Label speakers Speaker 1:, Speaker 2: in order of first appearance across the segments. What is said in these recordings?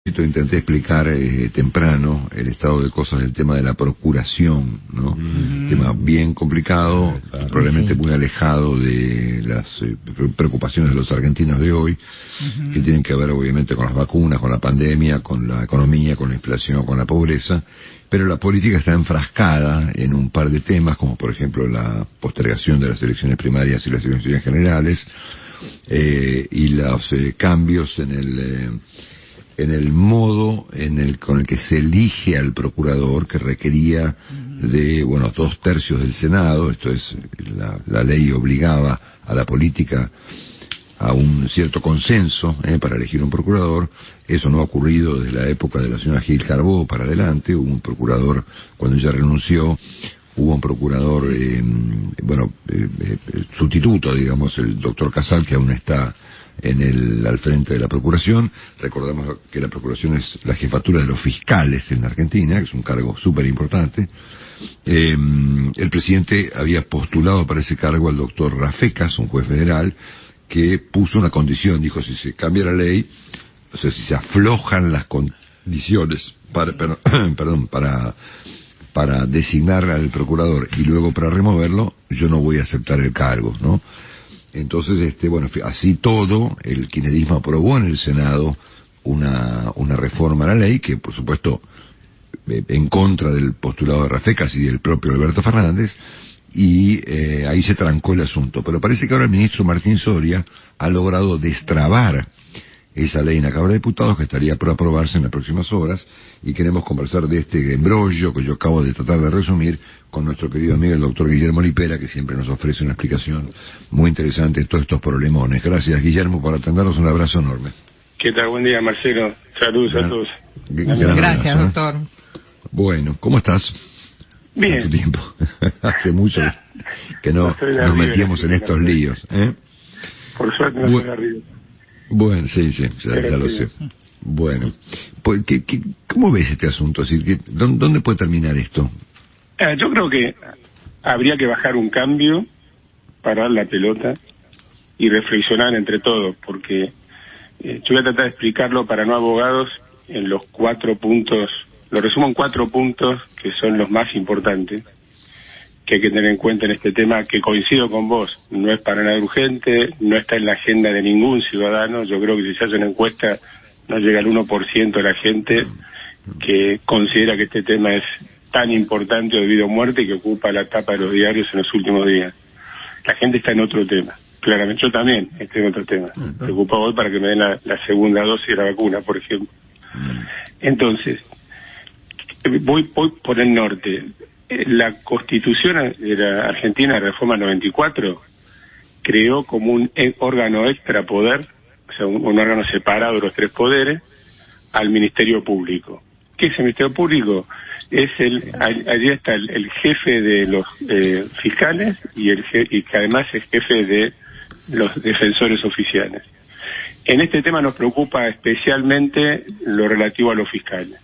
Speaker 1: intenté explicar temprano el estado de cosas del tema de la procuración, ¿no? Un tema bien complicado, probablemente muy alejado de las preocupaciones de los argentinos de hoy, que tienen que ver obviamente con las vacunas, con la pandemia, con la economía, con la inflación, con la pobreza, pero la política está enfrascada en un par de temas, como por ejemplo la postergación de las elecciones primarias y las elecciones generales, y los cambios en el modo con el que se elige al procurador, que requería de, 2/3 del Senado. Esto es, la ley obligaba a la política a un cierto consenso para elegir un procurador. Eso no ha ocurrido desde la época de la señora Gil Carbó para adelante. Hubo un procurador, cuando ella renunció, hubo un procurador, sustituto, digamos, el doctor Casal, que aún está al frente de la Procuración. Recordamos que la Procuración es la jefatura de los fiscales en Argentina, que es un cargo súper importante. El presidente había postulado para ese cargo al doctor Rafecas, un juez federal, que puso una condición, dijo: si se cambia la ley, o sea, si se aflojan las condiciones para designar al procurador y luego para removerlo, yo no voy a aceptar el cargo, ¿no? Entonces, así todo, el kirchnerismo aprobó en el Senado una reforma a la ley que, por supuesto, en contra del postulado de Rafecas y del propio Alberto Fernández, y ahí se trancó el asunto. Pero parece que ahora el ministro Martín Soria ha logrado destrabar esa ley en la Cámara de Diputados, que estaría por aprobarse en las próximas horas, y queremos conversar de este embrollo que yo acabo de tratar de resumir con nuestro querido amigo el doctor Guillermo Lipera, que siempre nos ofrece una explicación muy interesante de todos estos problemones. Gracias, Guillermo, por atendernos. Un abrazo enorme.
Speaker 2: ¿Qué tal? Buen día, Marcelo. Saludos a todos.
Speaker 3: Gracias, doctor.
Speaker 1: Bueno, ¿cómo estás?
Speaker 2: Bien.
Speaker 1: ¿Cuánto tiempo? Hace mucho que no nos metíamos en estos líos, ¿eh?
Speaker 2: Por suerte no estoy arriba.
Speaker 1: Bueno, sí, ya lo sé. Bueno, pues, ¿cómo ves este asunto? Es decir, ¿dónde puede terminar esto?
Speaker 2: Yo creo que habría que bajar un cambio, parar la pelota y reflexionar entre todos, porque yo voy a tratar de explicarlo para no abogados en los 4 puntos, lo resumo en 4 puntos que son los más importantes, que hay que tener en cuenta en este tema, que coincido con vos, no es para nada urgente, no está en la agenda de ningún ciudadano. Yo creo que si se hace una encuesta no llega al 1% de la gente que considera que este tema es tan importante o de vida o muerte, y que ocupa la tapa de los diarios en los últimos días. La gente está en otro tema, claramente. Yo también estoy en otro tema. Preocupado hoy para que me den la segunda dosis de la vacuna, por ejemplo. Entonces, voy por el norte. La Constitución de la Argentina, la Reforma 94, creó como un órgano extrapoder, o sea, un órgano separado de los 3 poderes, al Ministerio Público. ¿Qué es el Ministerio Público? Es allí está el jefe de los fiscales y que además es jefe de los defensores oficiales. En este tema nos preocupa especialmente lo relativo a los fiscales.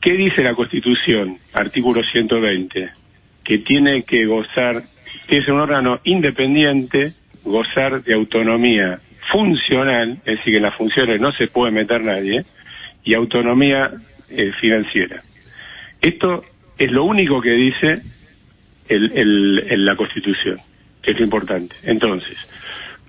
Speaker 2: ¿Qué dice la Constitución? Artículo 120, que tiene que gozar, que es un órgano independiente, gozar de autonomía funcional, es decir, que en las funciones no se puede meter nadie, y autonomía financiera. Esto es lo único que dice la Constitución, que es lo importante. Entonces,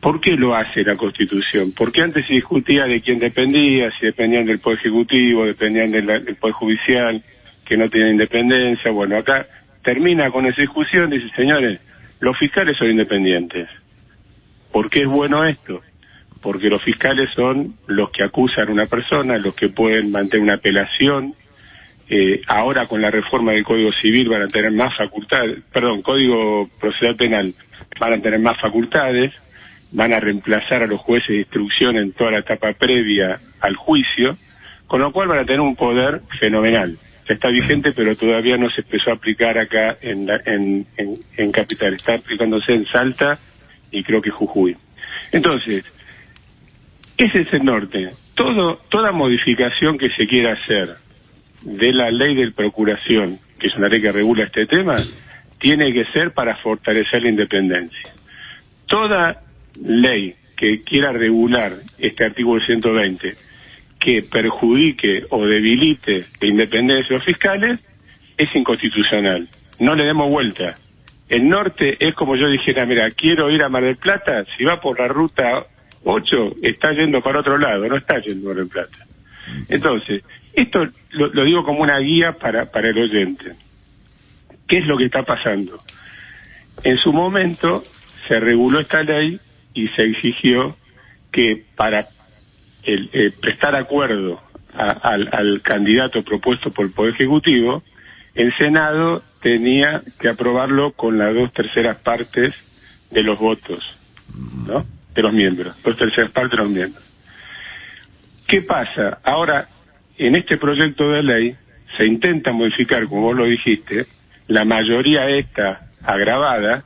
Speaker 2: ¿por qué lo hace la Constitución? Porque antes se discutía de quién dependía, si dependían del Poder Ejecutivo, dependían del Poder Judicial, que no tiene independencia. Bueno, acá termina con esa discusión, dice: señores, los fiscales son independientes. ¿Por qué es bueno esto? Porque los fiscales son los que acusan a una persona, los que pueden mantener una apelación. Ahora con la reforma del Código Civil van a tener más facultades, Código Procesal Penal, van a tener más facultades, van a reemplazar a los jueces de instrucción en toda la etapa previa al juicio, con lo cual van a tener un poder fenomenal. Ya está vigente, pero todavía no se empezó a aplicar acá en Capital. Está aplicándose en Salta y creo que Jujuy. Entonces, ese es el norte. Toda modificación que se quiera hacer de la ley de procuración, que es una ley que regula este tema, tiene que ser para fortalecer la independencia. Toda ley que quiera regular este artículo 120, que perjudique o debilite la independencia de los fiscales es inconstitucional. No le demos vuelta. El norte es como yo dijera, mira, quiero ir a Mar del Plata, si va por la ruta 8, está yendo para otro lado, no está yendo a Mar del Plata. Entonces, esto lo digo como una guía para el oyente. ¿Qué es lo que está pasando? En su momento se reguló esta ley y se exigió que para prestar acuerdo al candidato propuesto por el Poder Ejecutivo, el Senado tenía que aprobarlo con las 2/3 partes de los votos, ¿no? De los miembros, 2/3 partes de los miembros. ¿Qué pasa? Ahora, en este proyecto de ley se intenta modificar, como vos lo dijiste, la mayoría esta agravada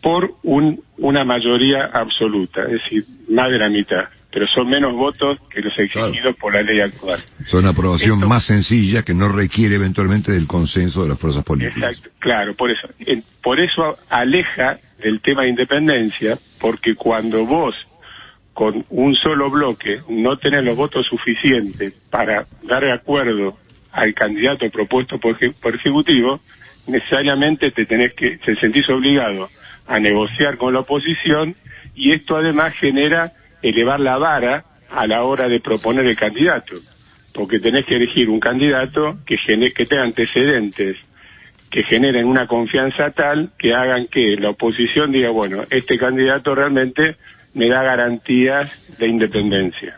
Speaker 2: por una mayoría absoluta, es decir, más de la mitad, pero son menos votos que los exigidos por la ley actual.
Speaker 1: Son una aprobación más sencilla que no requiere eventualmente del consenso de las fuerzas políticas.
Speaker 2: Exacto, claro, por eso aleja del tema de independencia, porque cuando vos con un solo bloque no tenés los votos suficientes para dar de acuerdo al candidato propuesto por Ejecutivo, necesariamente te sentís obligado a negociar con la oposición, y esto además genera elevar la vara a la hora de proponer el candidato, porque tenés que elegir un candidato que tenga antecedentes, que generen una confianza tal que hagan que la oposición diga, bueno, este candidato realmente me da garantías de independencia.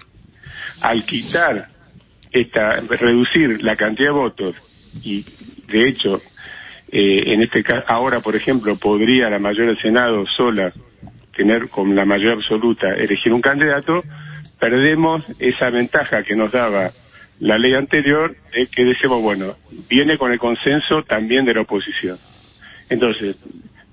Speaker 2: Al quitar reducir la cantidad de votos, y de hecho en este caso ahora, por ejemplo, podría la mayoría del Senado sola tener con la mayoría absoluta elegir un candidato, perdemos esa ventaja que nos daba la ley anterior, de que decimos, bueno, viene con el consenso también de la oposición. Entonces,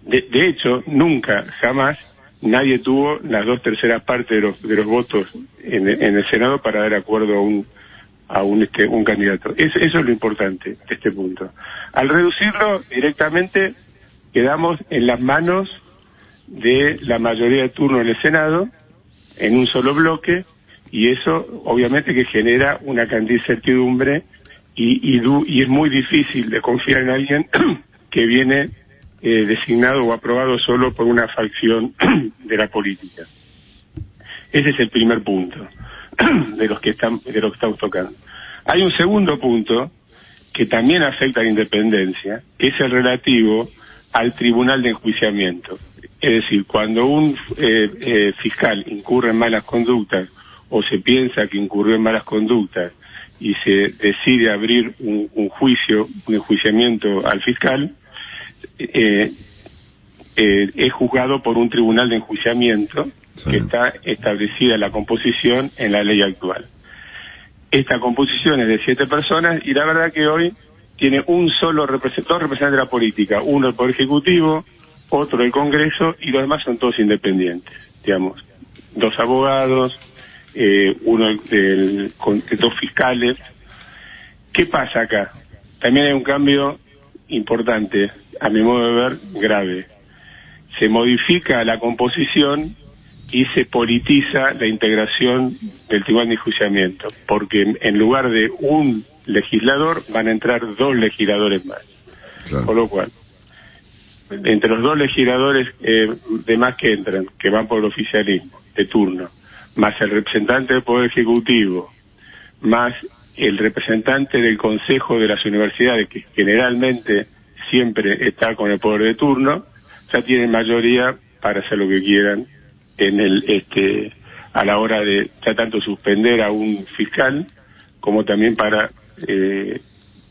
Speaker 2: de hecho, nunca, jamás, nadie tuvo las 2/3 partes de los votos en el Senado para dar acuerdo a un candidato. Eso es lo importante de este punto. Al reducirlo directamente, quedamos en las manos de la mayoría de turno en el Senado, en un solo bloque, y eso obviamente que genera una cantidad de incertidumbre y es muy difícil de confiar en alguien que viene designado o aprobado solo por una facción de la política. Ese es el primer punto de los que estamos tocando. Hay un segundo punto que también afecta a la independencia, que es el relativo al tribunal de enjuiciamiento. Es decir, cuando un fiscal incurre en malas conductas o se piensa que incurrió en malas conductas y se decide abrir un juicio, un enjuiciamiento al fiscal, es juzgado por un tribunal de enjuiciamiento que está establecida la composición en la ley actual. Esta composición es de 7 personas y la verdad que hoy tiene un solo representante de la política, uno del Poder Ejecutivo, otro del Congreso, y los demás son todos independientes, digamos, 2 abogados, dos fiscales. ¿Qué pasa acá? También hay un cambio importante, a mi modo de ver, grave. Se modifica la composición y se politiza la integración del tribunal de enjuiciamiento, porque en lugar de un legislador van a entrar 2 legisladores más. Claro. Por lo cual, entre los 2 legisladores de más que entran, que van por el oficialismo de turno, más el representante del Poder Ejecutivo, más el representante del Consejo de las Universidades, que generalmente siempre está con el poder de turno, ya tienen mayoría para hacer lo que quieran a la hora de ya tanto suspender a un fiscal como también para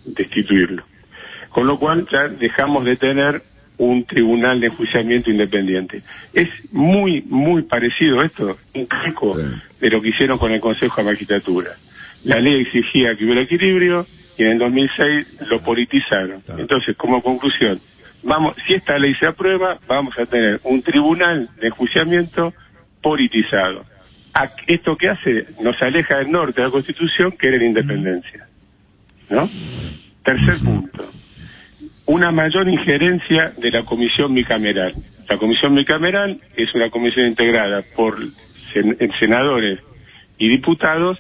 Speaker 2: destituirlo. Con lo cual ya dejamos de tener un tribunal de enjuiciamiento independiente. Es muy, muy parecido esto, un calco de lo que hicieron con el Consejo de Magistratura. La ley exigía que hubiera equilibrio y en el 2006 lo politizaron. Entonces, como conclusión, si esta ley se aprueba, vamos a tener un tribunal de enjuiciamiento politizado. ¿Esto qué hace? Nos aleja del norte de la Constitución, que era la independencia, ¿no? Tercer punto, una mayor injerencia de la comisión bicameral. La comisión bicameral es una comisión integrada por senadores y diputados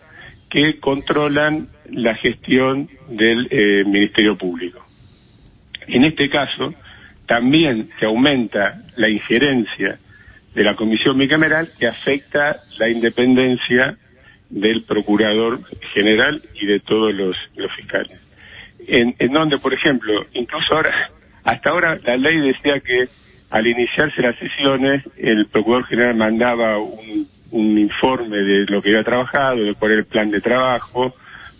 Speaker 2: que controlan la gestión del Ministerio Público. En este caso, también se aumenta la injerencia de la Comisión Bicameral, que afecta la independencia del Procurador General y de todos los fiscales. En donde, por ejemplo, incluso hasta ahora la ley decía que al iniciarse las sesiones el Procurador General mandaba un informe de lo que había trabajado, de cuál era el plan de trabajo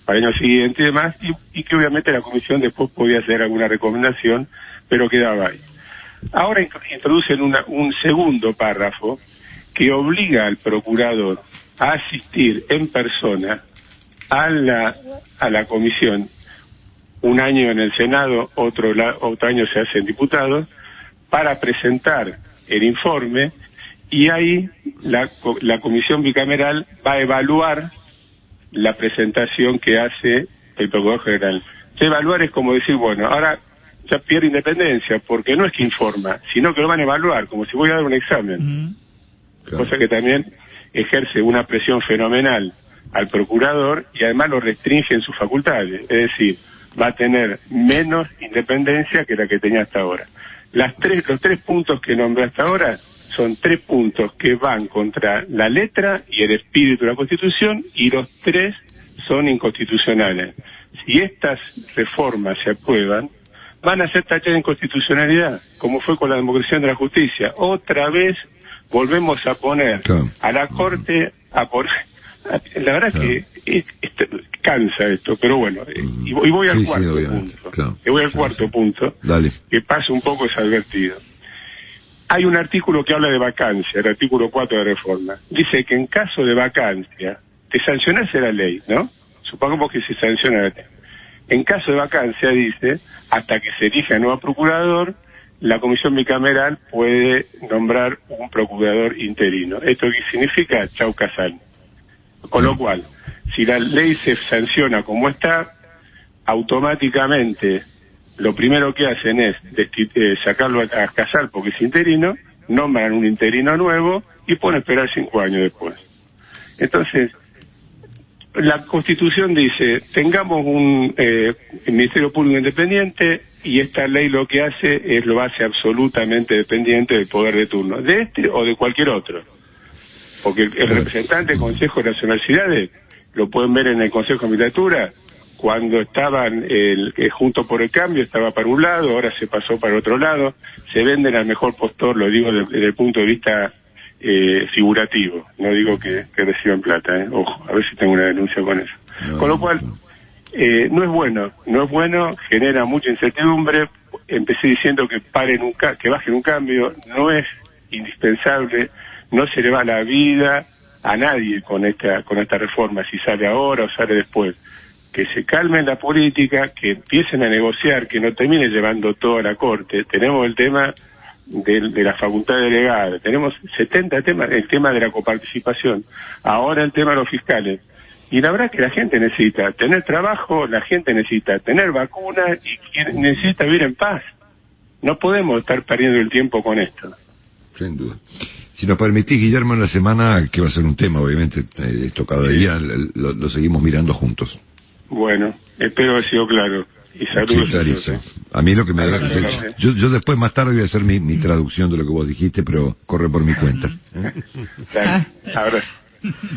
Speaker 2: para el año siguiente y demás, y que obviamente la Comisión después podía hacer alguna recomendación, pero quedaba ahí. Ahora introducen un segundo párrafo que obliga al Procurador a asistir en persona a la Comisión, un año en el Senado, otro año se hace en diputados, para presentar el informe, y ahí la Comisión Bicameral va a evaluar la presentación que hace el Procurador General. Evaluar es como decir, bueno, ahora ya pierde independencia, porque no es que informa, sino que lo van a evaluar, como si voy a dar un examen. Claro. Cosa que también ejerce una presión fenomenal al procurador y además lo restringe en sus facultades, es decir, va a tener menos independencia que la que tenía hasta ahora. Los tres puntos que nombré hasta ahora son 3 puntos que van contra la letra y el espíritu de la Constitución, y los 3 son inconstitucionales. Si estas reformas se aprueban, van a ser tachadas de inconstitucionalidad, como fue con la democracia de la justicia. Otra vez volvemos a poner a la Corte la verdad que cansa esto, pero bueno, y voy al cuarto punto. Voy al cuarto punto, que pasa un poco desadvertido. Hay un artículo que habla de vacancia, el artículo 4 de reforma. Dice que en caso de vacancia, te sancionase la ley, ¿no? Supongamos que se sanciona la ley. En caso de vacancia, dice, hasta que se elija nuevo procurador, la Comisión Bicameral puede nombrar un procurador interino. ¿Esto qué significa? Chau Casal. Con lo cual, si la ley se sanciona como está, automáticamente lo primero que hacen es sacarlo a Casal porque es interino, nombran un interino nuevo y pueden esperar 5 años después. Entonces, la Constitución dice, tengamos un Ministerio Público independiente, y esta ley lo que hace es lo hace absolutamente dependiente del poder de turno, de este o de cualquier otro. Porque el representante del Consejo de Nacionalidades, lo pueden ver en el Consejo de Magistratura, cuando estaban Juntos por el Cambio, estaba para un lado, ahora se pasó para el otro lado, se venden al mejor postor, lo digo desde el punto de vista figurativo, no digo que reciban plata, ojo, a ver si tengo una denuncia con eso. Con lo cual, no es bueno, genera mucha incertidumbre. Empecé diciendo que bajen un cambio, no es indispensable, no se le va la vida a nadie con esta reforma, si sale ahora o sale después. Que se calmen la política, que empiecen a negociar, que no termine llevando todo a la Corte. Tenemos el tema de la facultad delegada, tenemos 70 temas, el tema de la coparticipación, ahora el tema de los fiscales. Y la verdad es que la gente necesita tener trabajo, la gente necesita tener vacunas y necesita vivir en paz. No podemos estar perdiendo el tiempo con esto.
Speaker 1: Sin duda. Si nos permitís, Guillermo, en la semana, que va a ser un tema, obviamente, esto cada día lo seguimos mirando juntos.
Speaker 2: Bueno, espero haber sido claro. Y saludos. Sí,
Speaker 1: clarísimo. A mí lo que me da... Yo después, más tarde, voy a hacer mi traducción de lo que vos dijiste, pero corre por mi cuenta.
Speaker 2: Dale, ahora.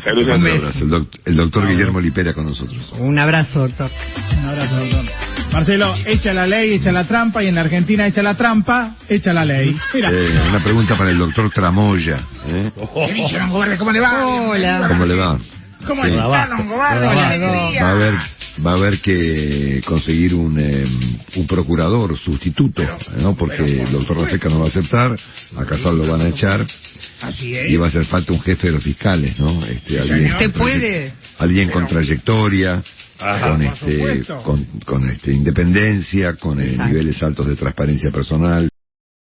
Speaker 2: Saludos.
Speaker 1: Un abrazo. El doctor Guillermo Lipera con nosotros.
Speaker 3: Un abrazo, doctor.
Speaker 4: Un abrazo, doctor. Marcelo, echa la ley, echa la trampa, y en la Argentina echa la trampa, echa la ley. Mira.
Speaker 1: Una pregunta para el doctor Tramoya.
Speaker 4: ¿Qué dice, Longobardi? ¿Cómo le va?
Speaker 3: Hola.
Speaker 1: ¿Cómo le va?
Speaker 4: ¿Cómo está, Longobardi?
Speaker 1: Va a haber que conseguir un procurador sustituto, ¿no? Porque el doctor Rafeca no va a aceptar, a Casal lo van a echar.
Speaker 4: Así es.
Speaker 1: Y va a hacer falta un jefe de los fiscales, ¿no? Alguien con trayectoria, con independencia, con niveles altos de transparencia personal.